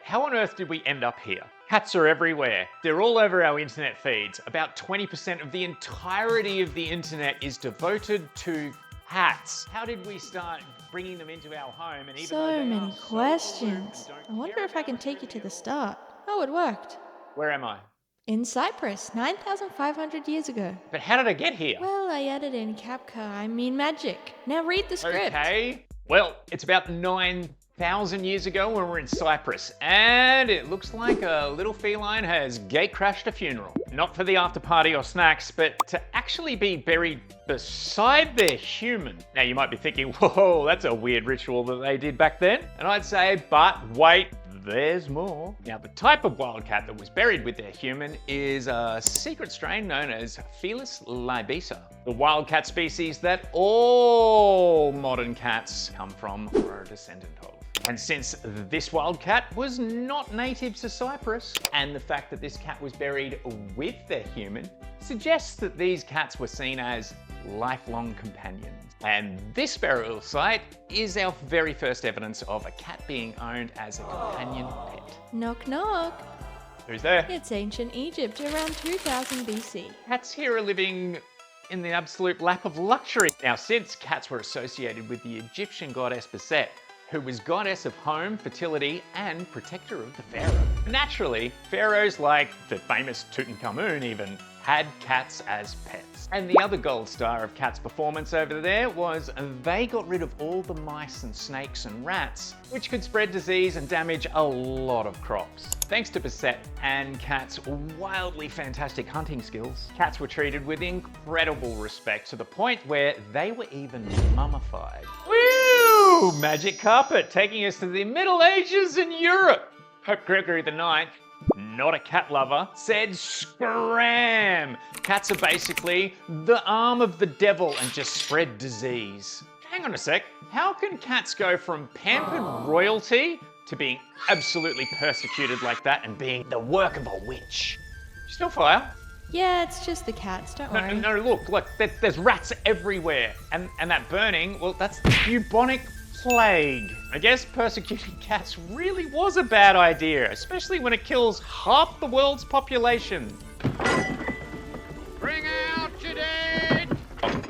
how on earth did we end up here? Cats are everywhere. They're all over our internet feeds. About 20% of the entirety of the internet is devoted to cats. How did we start bringing them into our home? And even though So they many are so questions. aloof and I don't wonder care if I about can us take you to really the at all. start. Oh, it worked. Where am I? In Cyprus, 9,500 years ago. But how did I get here? Well, I added in magic. Now read the script. Okay. Well, it's about 9,000 years ago when we're in Cyprus, and it looks like a little feline has gate crashed a funeral. Not for the after party or snacks, but to actually be buried beside their human. Now you might be thinking, whoa, that's a weird ritual that they did back then. And I'd say, but wait, there's more. Now, the type of wildcat that was buried with their human is a secret strain known as Felis libisa, the wildcat species that all modern cats come from or are a descendant of. And since this wildcat was not native to Cyprus, and the fact that this cat was buried with their human suggests that these cats were seen as lifelong companions. And this burial site is our very first evidence of a cat being owned as a companion pet. Knock knock. Who's there? It's ancient Egypt, around 2000 BC. Cats here are living in the absolute lap of luxury. Now, since cats were associated with the Egyptian goddess Beset, who was goddess of home, fertility, and protector of the pharaoh. Naturally, pharaohs like the famous Tutankhamun even had cats as pets. And the other gold star of cats' performance over there was they got rid of all the mice and snakes and rats, which could spread disease and damage a lot of crops. Thanks to Beset and cats' wildly fantastic hunting skills, cats were treated with incredible respect to the point where they were even mummified. Woo! Magic carpet taking us to the Middle Ages in Europe. Pope Gregory IX, not a cat lover, said scram! Cats are basically the arm of the devil and just spread disease. Hang on a sec, how can cats go from pampered royalty to being absolutely persecuted like that and being the work of a witch? Still fire? Yeah, it's just the cats, don't worry. No, look, there's rats everywhere. And that burning, well, that's the bubonic plague. I guess persecuting cats really was a bad idea, especially when it kills half the world's population. Bring out your dead!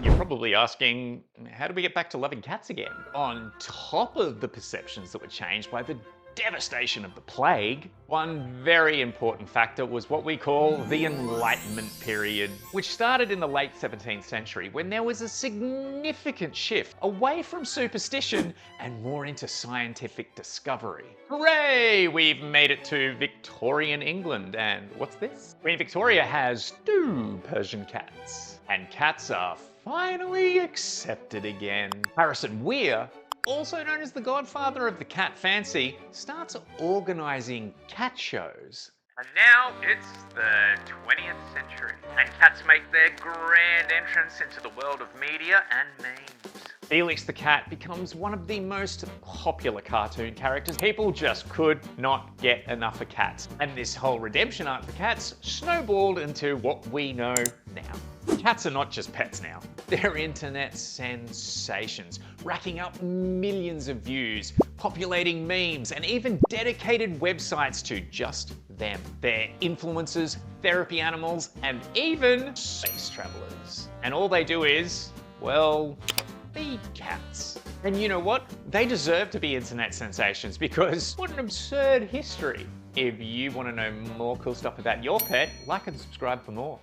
You're probably asking, how do we get back to loving cats again? On top of the perceptions that were changed by the devastation of the plague, one very important factor was what we call the Enlightenment period, which started in the late 17th century when there was a significant shift away from superstition and more into scientific discovery. Hooray! We've made it to Victorian England, and what's this? Queen Victoria has 2 Persian cats, and cats are finally accepted again. Harrison Weir, also known as the godfather of the cat fancy, starts organising cat shows. And now it's the 20th century, and cats make their grand entrance into the world of media and memes. Felix the cat becomes one of the most popular cartoon characters. People just could not get enough of cats. And this whole redemption arc for cats snowballed into what we know now. Cats are not just pets now. They're internet sensations, racking up millions of views, populating memes, and even dedicated websites to just them. They're influencers, therapy animals, and even space travelers. And all they do is, well, feed cats. And you know what? They deserve to be internet sensations because what an absurd history. If you want to know more cool stuff about your pet, like and subscribe for more.